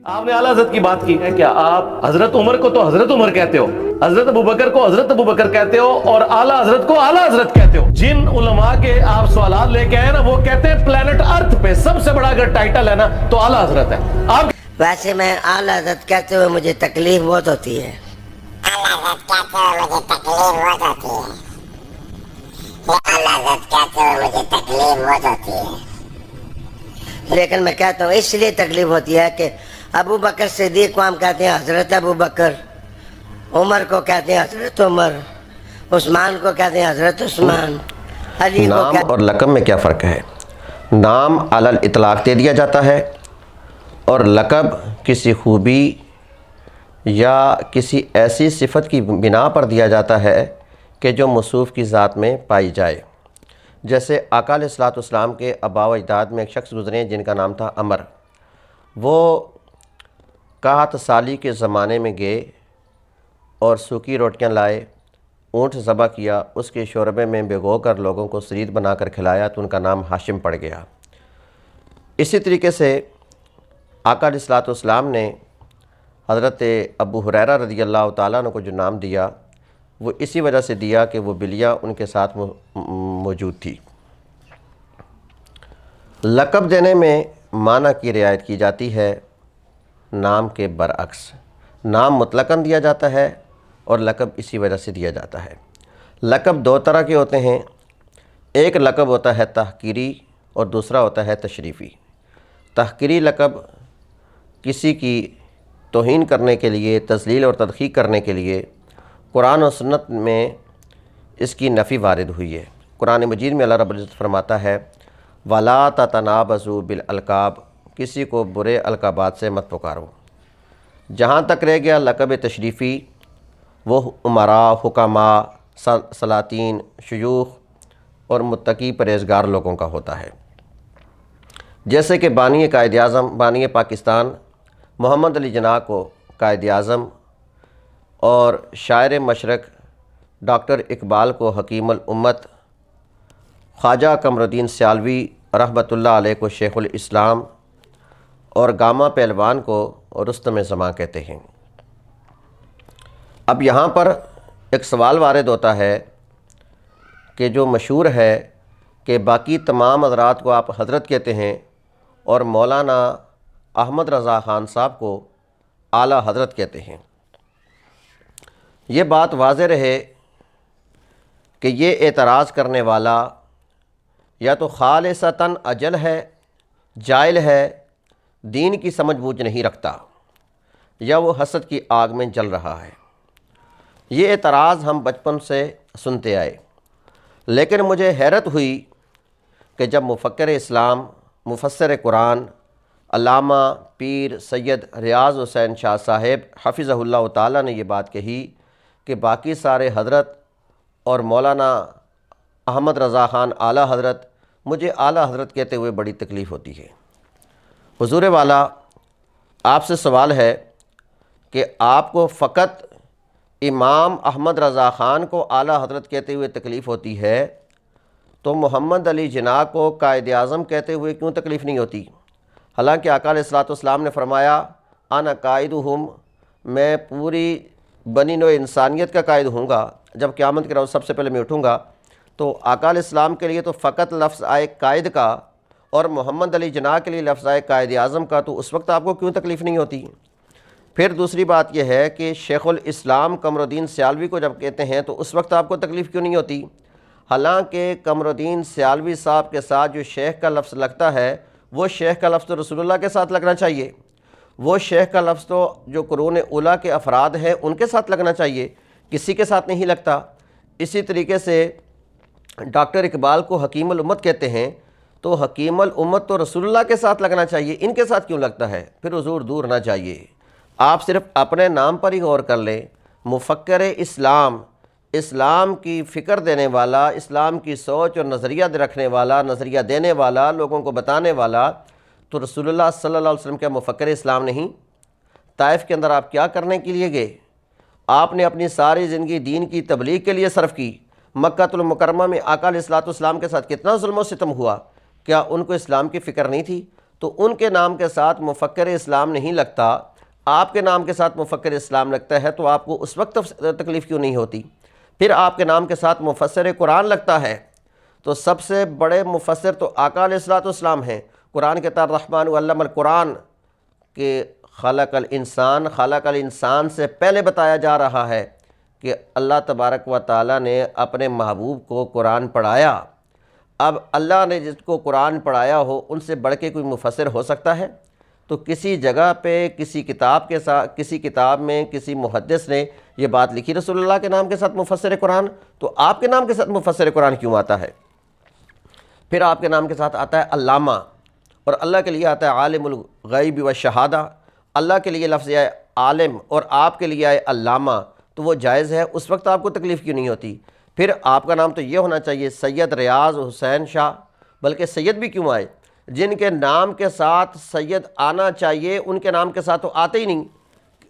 آپ نے اعلیٰ حضرت کی بات کی ہے، کیا آپ حضرت عمر کو تو حضرت عمر کہتے ہو، حضرت ابو بکر کو حضرت ابو بکر کہتے ہو، اور اعلیٰ حضرت کو اعلیٰ حضرت کہتے ہو؟ جن علماء کے آپ سوالات لے کے آئے نا، وہ کہتے ہیں پلانٹ ارتھ پہ سب سے بڑا اگر ٹائٹل ہے نا تو اعلیٰ حضرت ہے۔ آپ ویسے میں اعلیٰ حضرت کہتے ہوئے مجھے تکلیف بہت ہوتی ہے، اعلیٰ حضرت کہتے ہوئے مجھے تکلیف بہت ہوتی ہے، اعلیٰ حضرت کہتے ہوئے مجھے تکلیف بہت ہوتی ہے، لیکن میں کہتا ہوں اس لیے تکلیف ہوتی ہے کہ ابو بکر صدیق کو ہم کہتے ہیں حضرت ابو بکر، عمر کو کہتے ہیں حضرت عمر، عثمان کو کہتے ہیں حضرت عثمان، علی کو نام اور لقب میں کیا فرق ہے؟ نام علی الاطلاق دے دیا جاتا ہے، اور لقب کسی خوبی یا کسی ایسی صفت کی بنا پر دیا جاتا ہے کہ جو موصوف کی ذات میں پائی جائے۔ جیسے آقا علیہ الصلوۃ والسلام کے آباء و اجداد میں ایک شخص گزرے جن کا نام تھا عمر۔ وہ قحط سالی کے زمانے میں گئے اور سوکھی روٹیاں لائے، اونٹ ذبح کیا، اس کے شوربے میں بھگو کر لوگوں کو سرید بنا کر کھلایا تو ان کا نام ہاشم پڑ گیا۔ اسی طریقے سے آقا علیہ الصلوۃ والسلام نے حضرت ابو ہریرہ رضی اللہ تعالیٰ عنہ کو جو نام دیا وہ اسی وجہ سے دیا کہ وہ بلیاں ان کے ساتھ موجود تھی۔ لقب دینے میں معنی کی رعایت کی جاتی ہے، نام کے برعکس نام مطلقاً دیا جاتا ہے اور لقب اسی وجہ سے دیا جاتا ہے۔ لقب دو طرح کے ہوتے ہیں، ایک لقب ہوتا ہے تحقیری اور دوسرا ہوتا ہے تشریفی۔ تحقیری لقب کسی کی توہین کرنے کے لیے، تذلیل اور تضحیک کرنے کے لیے قرآن و سنت میں اس کی نفی وارد ہوئی ہے۔ قرآن مجید میں اللہ رب العزت فرماتا ہے وَلَا تَتَنَابَزُوا بِالْأَلْقَابِ، کسی کو برے القابات سے مت پکارو۔ جہاں تک رہ گیا لقب تشریفی، وہ امراء، حکماء، سلاطین، شیوخ اور متقی پرہیزگار لوگوں کا ہوتا ہے۔ جیسے کہ بانی قائد اعظم، بانی پاکستان محمد علی جناح کو قائد اعظم، اور شاعر مشرق ڈاکٹر اقبال کو حکیم الامت، خواجہ قمر الدین سیالوی رحمۃ اللہ علیہ کو شیخ الاسلام، اور گاما پہلوان کو رستم زماں کہتے ہیں۔ اب یہاں پر ایک سوال وارد ہوتا ہے کہ جو مشہور ہے کہ باقی تمام حضرات کو آپ حضرت کہتے ہیں اور مولانا احمد رضا خان صاحب کو اعلیٰ حضرت کہتے ہیں۔ یہ بات واضح رہے کہ یہ اعتراض کرنے والا یا تو خالصتاً اجل ہے، جاہل ہے، دین کی سمجھ بوجھ نہیں رکھتا، یا وہ حسد کی آگ میں جل رہا ہے۔ یہ اعتراض ہم بچپن سے سنتے آئے، لیکن مجھے حیرت ہوئی کہ جب مفکر اسلام، مفسر قرآن، علامہ پیر سید ریاض حسین شاہ صاحب حفظہ اللہ تعالیٰ نے یہ بات کہی کہ باقی سارے حضرت اور مولانا احمد رضا خان اعلیٰ حضرت، مجھے اعلیٰ حضرت کہتے ہوئے بڑی تکلیف ہوتی ہے۔ حضور والا، آپ سے سوال ہے کہ آپ کو فقط امام احمد رضا خان کو اعلیٰ حضرت کہتے ہوئے تکلیف ہوتی ہے، تو محمد علی جناح کو قائد اعظم کہتے ہوئے کیوں تکلیف نہیں ہوتی؟ حالانکہ آقا علیہ الصلوۃ والسلام نے فرمایا انا قائدہم، میں پوری بنی نوع انسانیت کا قائد ہوں گا، جب قیامت کے روز سب سے پہلے میں اٹھوں گا۔ تو آقا علیہ السلام کے لیے تو فقط لفظ آئے قائد کا، اور محمد علی جناح کے لیے لفظ آئے قائد اعظم کا، تو اس وقت آپ کو کیوں تکلیف نہیں ہوتی؟ پھر دوسری بات یہ ہے کہ شیخ الاسلام قمر الدین سیالوی کو جب کہتے ہیں تو اس وقت آپ کو تکلیف کیوں نہیں ہوتی؟ حالانکہ قمر الدین سیالوی صاحب کے ساتھ جو شیخ کا لفظ لگتا ہے وہ شیخ کا لفظ تو رسول اللہ کے ساتھ لگنا چاہیے، وہ شیخ کا لفظ تو جو قرون اولیٰ کے افراد ہیں ان کے ساتھ لگنا چاہیے، کسی کے ساتھ نہیں لگتا۔ اسی طریقے سے ڈاکٹر اقبال کو حکیم الامت کہتے ہیں، تو حکیم الامت تو رسول اللہ کے ساتھ لگنا چاہیے، ان کے ساتھ کیوں لگتا ہے؟ پھر حضور دور نہ جائیے، آپ صرف اپنے نام پر ہی غور کر لیں۔ مفکر اسلام، اسلام کی فکر دینے والا، اسلام کی سوچ اور نظریہ رکھنے والا، نظریہ دینے والا، لوگوں کو بتانے والا، تو رسول اللہ صلی اللہ علیہ وسلم کا مفکر اسلام نہیں؟ طائف کے اندر آپ کیا کرنے کے لیے گئے؟ آپ نے اپنی ساری زندگی دین کی تبلیغ کے لیے صرف کی۔ مکہ المکرمہ میں آقا علیہ الصلوۃ والسلام کے ساتھ کتنا ظلم و ستم ہوا، کیا ان کو اسلام کی فکر نہیں تھی؟ تو ان کے نام کے ساتھ مفکر اسلام نہیں لگتا، آپ کے نام کے ساتھ مفکر اسلام لگتا ہے، تو آپ کو اس وقت تکلیف کیوں نہیں ہوتی؟ پھر آپ کے نام کے ساتھ مفسر قرآن لگتا ہے، تو سب سے بڑے مفسر تو آقا علیہ الصلوۃ والسلام ہیں۔ قرآن کے تحت الرحمن علم القرآن کہ خلق الانسان سے پہلے بتایا جا رہا ہے کہ اللہ تبارک و تعالیٰ نے اپنے محبوب کو قرآن پڑھایا۔ اب اللہ نے جس کو قرآن پڑھایا ہو، ان سے بڑھ کے کوئی مفسر ہو سکتا ہے؟ تو کسی جگہ پہ کسی کتاب کے ساتھ، کسی کتاب میں کسی محدث نے یہ بات لکھی رسول اللہ کے نام کے ساتھ مفسر قرآن، تو آپ کے نام کے ساتھ مفسر قرآن کیوں آتا ہے؟ پھر آپ کے نام کے ساتھ آتا ہے علامہ، اور اللہ کے لیے آتا ہے عالم الغیب والشہادہ۔ اللہ کے لیے لفظ ہے عالم اور آپ کے لیے ہے علامہ، تو وہ جائز ہے، اس وقت آپ کو تکلیف کیوں نہیں ہوتی؟ پھر آپ کا نام تو یہ ہونا چاہیے سید ریاض حسین شاہ، بلکہ سید بھی کیوں آئے؟ جن کے نام کے ساتھ سید آنا چاہیے ان کے نام کے ساتھ تو آتے ہی نہیں۔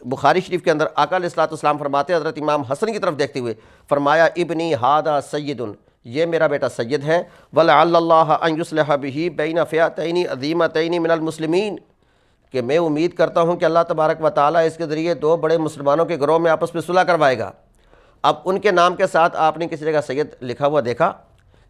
بخاری شریف کے اندر آقا علیہ الصلوۃ والسلام فرماتے ہیں، حضرت امام حسن کی طرف دیکھتے ہوئے فرمایا ابنی ھذا سید، یہ میرا بیٹا سید ہے، وَلَعَلَّ اللَّهَ أَن يُصْلِحَ بِهِ بَيْنَ فِئَتَيْنِ عَظِیمَتَيْنِ مِنَ الْمُسْلِمِینَ، کہ میں امید کرتا ہوں کہ اللہ تبارک و تعالیٰ اس کے ذریعے دو بڑے مسلمانوں کے گروہ میں آپس میں صلح کروائے گا۔ اب ان کے نام کے ساتھ آپ نے کسی جگہ سید لکھا ہوا دیکھا؟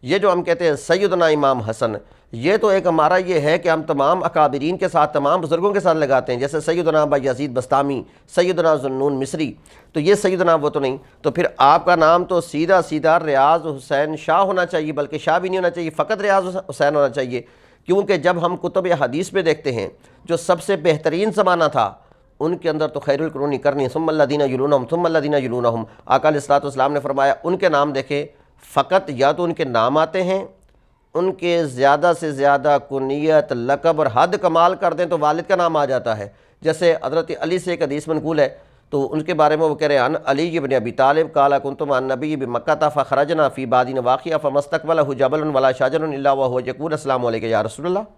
یہ جو ہم کہتے ہیں سیدنا امام حسن، یہ تو ایک ہمارا یہ ہے کہ ہم تمام اکابرین کے ساتھ، تمام بزرگوں کے ساتھ لگاتے ہیں، جیسے سیدنا بایزید بسطامی، سیدنا ذوالنون مصری، تو یہ سیدنا وہ تو نہیں۔ تو پھر آپ کا نام تو سیدھا سیدھا ریاض حسین شاہ ہونا چاہیے، بلکہ شاہ بھی نہیں ہونا چاہیے، فقط ریاض حسین ہونا چاہیے، کیونکہ جب ہم کتب حدیث پہ دیکھتے ہیں جو سب سے بہترین زمانہ تھا، ان کے اندر تو خیر القرون قرنی ثم الذین یلونہم ثم الذین یلونہم، آقا علیہ الصلوۃ والسلام نے فرمایا ان کے نام دیکھیں، فقط یا تو ان کے نام آتے ہیں، ان کے زیادہ سے زیادہ کنیت، لقب اور حد کمال کر دیں تو والد کا نام آ جاتا ہے۔ جیسے حضرت علی سے ایک حدیث منقول ہے، تو ان کے بارے میں وہ کہہ رہے ہیں علی ابن ابی طالب قال کنت مع النبی بمکہ فخرجنا فی بادین واقعہ فمستقبلہ جبل ولا شجر الا وهو یقول السلام علیک یا رسول اللہ۔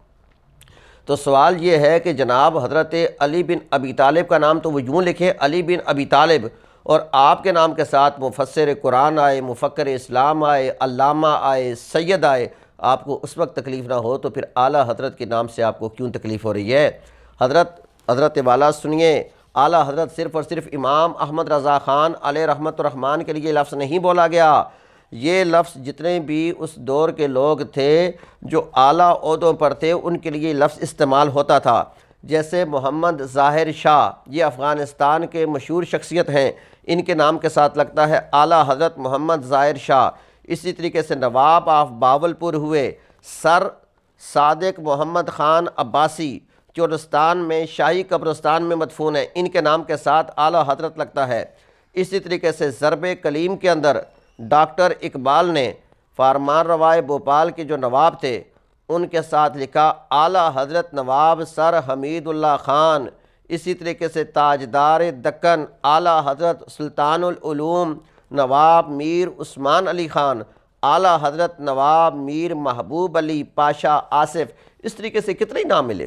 تو سوال یہ ہے کہ جناب حضرت علی بن ابی طالب کا نام تو وہ یوں لکھے علی بن ابی طالب، اور آپ کے نام کے ساتھ مفسر قرآن آئے، مفکر اسلام آئے، علامہ آئے، سید آئے، آپ کو اس وقت تکلیف نہ ہو تو پھر اعلیٰ حضرت کے نام سے آپ کو کیوں تکلیف ہو رہی ہے؟ حضرت والا سنیے، اعلیٰ حضرت صرف اور صرف امام احمد رضا خان علیہ رحمت الرحمن کے لیے لفظ نہیں بولا گیا، یہ لفظ جتنے بھی اس دور کے لوگ تھے جو اعلیٰ عہدوں پر تھے ان کے لیے لفظ استعمال ہوتا تھا۔ جیسے محمد ظاہر شاہ، یہ افغانستان کے مشہور شخصیت ہیں، ان کے نام کے ساتھ لگتا ہے اعلیٰ حضرت محمد ظاہر شاہ۔ اسی طریقے سے نواب آف باولپور ہوئے سر صادق محمد خان عباسی، چورستان میں شاہی قبرستان میں مدفون ہیں، ان کے نام کے ساتھ اعلیٰ حضرت لگتا ہے۔ اسی طریقے سے ضرب کلیم کے اندر ڈاکٹر اقبال نے فرمان روائے بھوپال کے جو نواب تھے ان کے ساتھ لکھا اعلیٰ حضرت نواب سر حمید اللہ خان۔ اسی طریقے سے تاجدار دکن اعلیٰ حضرت سلطان العلوم نواب میر عثمان علی خان، اعلیٰ حضرت نواب میر محبوب علی پاشا آصف، اس طریقے سے کتنے نام ملے۔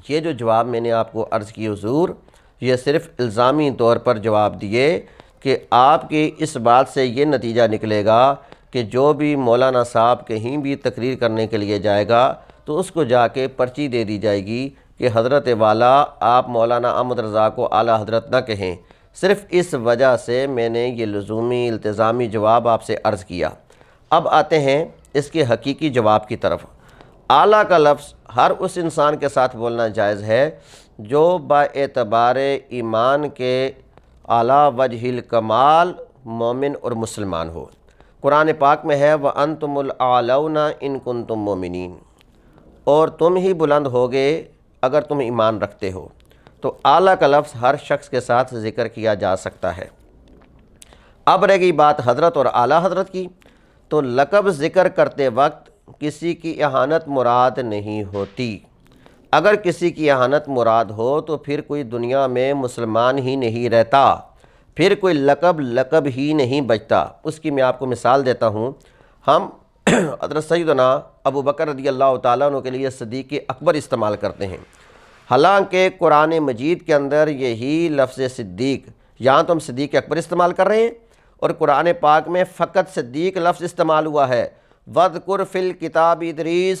یہ جو جواب میں نے آپ کو عرض کی حضور، یہ صرف الزامی طور پر جواب دیے کہ آپ کی اس بات سے یہ نتیجہ نکلے گا کہ جو بھی مولانا صاحب کہیں بھی تقریر کرنے کے لیے جائے گا تو اس کو جا کے پرچی دے دی جائے گی کہ حضرت والا آپ مولانا احمد رضا کو اعلیٰ حضرت نہ کہیں۔ صرف اس وجہ سے میں نے یہ لزومی التزامی جواب آپ سے عرض کیا۔ اب آتے ہیں اس کے حقیقی جواب کی طرف۔ اعلیٰ کا لفظ ہر اس انسان کے ساتھ بولنا جائز ہے جو با اعتبار ایمان کے اعلیٰ وجہ الکمال مومن اور مسلمان ہو۔ قرآن پاک میں ہے وَأَنْتُمُ الْأَعْلَوْنَ إِن كُنتُم مُؤْمِنِينَ، اور تم ہی بلند ہوگے اگر تم ایمان رکھتے ہو۔ تو اعلیٰ کا لفظ ہر شخص کے ساتھ ذکر کیا جا سکتا ہے۔ اب رہ گئی بات حضرت اور اعلیٰ حضرت کی، تو لقب ذکر کرتے وقت کسی کی اہانت مراد نہیں ہوتی۔ اگر کسی کی اہانت مراد ہو تو پھر کوئی دنیا میں مسلمان ہی نہیں رہتا، پھر کوئی لقب ہی نہیں بچتا۔ اس کی میں آپ کو مثال دیتا ہوں۔ ہم حضرت سیدنا ابو بکر رضی اللہ تعالیٰ عنہ کے لیے صدیق اکبر استعمال کرتے ہیں، حالانکہ قرآن مجید کے اندر یہی لفظ صدیق، یہاں تو ہم صدیق اکبر استعمال کر رہے ہیں اور قرآن پاک میں فقط صدیق لفظ استعمال ہوا ہے۔ وَاذْكُرْ فِي الْكِتَابِ ادریس،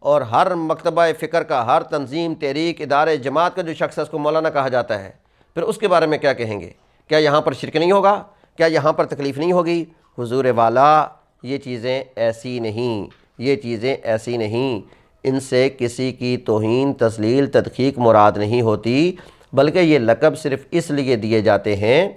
اور ہر مکتبہ فکر کا، ہر تنظیم، تحریک، ادارے، جماعت کا جو شخص ہے اس کو مولانا کہا جاتا ہے، پھر اس کے بارے میں کیا کہیں گے؟ کیا یہاں پر شرک نہیں ہوگا؟ کیا یہاں پر تکلیف نہیں ہوگی؟ حضور والا یہ چیزیں ایسی نہیں، یہ چیزیں ایسی نہیں، ان سے کسی کی توہین، تذلیل، تدقیق مراد نہیں ہوتی، بلکہ یہ لقب صرف اس لیے دیے جاتے ہیں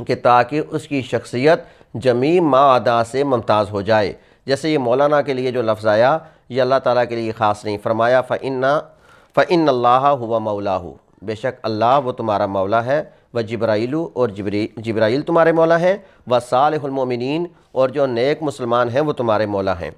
کہ تاکہ اس کی شخصیت جمیع ما عدا سے ممتاز ہو جائے۔ جیسے یہ مولانا کے لیے جو لفظ آیا یہ اللہ تعالیٰ کے لیے خاص نہیں، فرمایا فَإِنَّ اللَّهَ هُوَ مَوْلَاهُ، بے شک اللہ وہ تمہارا مولا ہے، وَجِبْرَائِیلُ اور جبرائیل تمہارے مولا ہیں، وَصَالِحُ الْمُؤْمِنِین اور جو نیک مسلمان ہیں وہ تمہارے مولا ہیں،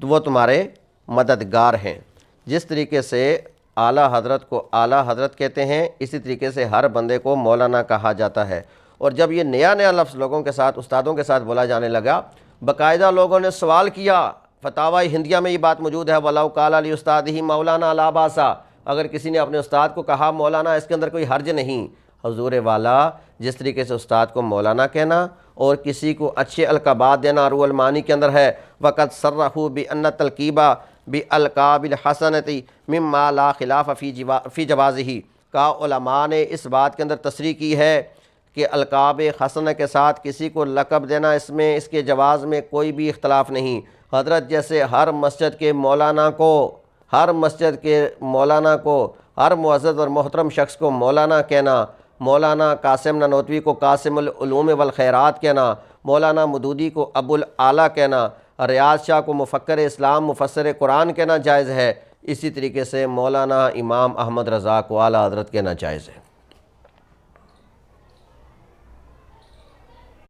تو وہ تمہارے مددگار ہیں۔ جس طریقے سے اعلیٰ حضرت کو اعلیٰ حضرت کہتے ہیں، اسی طریقے سے ہر بندے کو مولانا کہا جاتا ہے۔ اور جب یہ نیا لفظ لوگوں کے ساتھ، استادوں کے ساتھ بولا جانے لگا، باقاعدہ لوگوں نے سوال کیا، فتاوی ہندیہ میں یہ بات موجود ہے، وَلَوْ قَالَ لِأُسْتَادِهِ مولانا لَا بَأْسَ، اگر کسی نے اپنے استاد کو کہا مولانا اس کے اندر کوئی حرج نہیں۔ حضور والا جس طریقے سے استاد کو مولانا کہنا اور کسی کو اچھے القابات دینا روح المعانی کے اندر ہے، وَقَدْ صَرَّحُوا بِأَنَّ التَّلْقِيبَ بِالْأَلْقَابِ الْحَسَنَةِ مِمَّا لَا خِلَافَ فِي جَوَازِهِ، کا علماء نے اس بات کے اندر تصریح کی ہے کہ القاب حسنہ کے ساتھ کسی کو لقب دینا اس کے جواز میں کوئی بھی اختلاف نہیں۔ حضرت جیسے ہر مسجد کے مولانا کو، ہر معزز اور محترم شخص کو مولانا کہنا، مولانا قاسم نانوتوی کو قاسم العلوم والخیرات کہنا، مولانا مودودی کو ابو الاعلیٰ کہنا، ریاض شاہ کو مفکر اسلام، مفسر قرآن کہنا جائز ہے، اسی طریقے سے مولانا امام احمد رضا کو اعلیٰ حضرت کہنا جائز ہے۔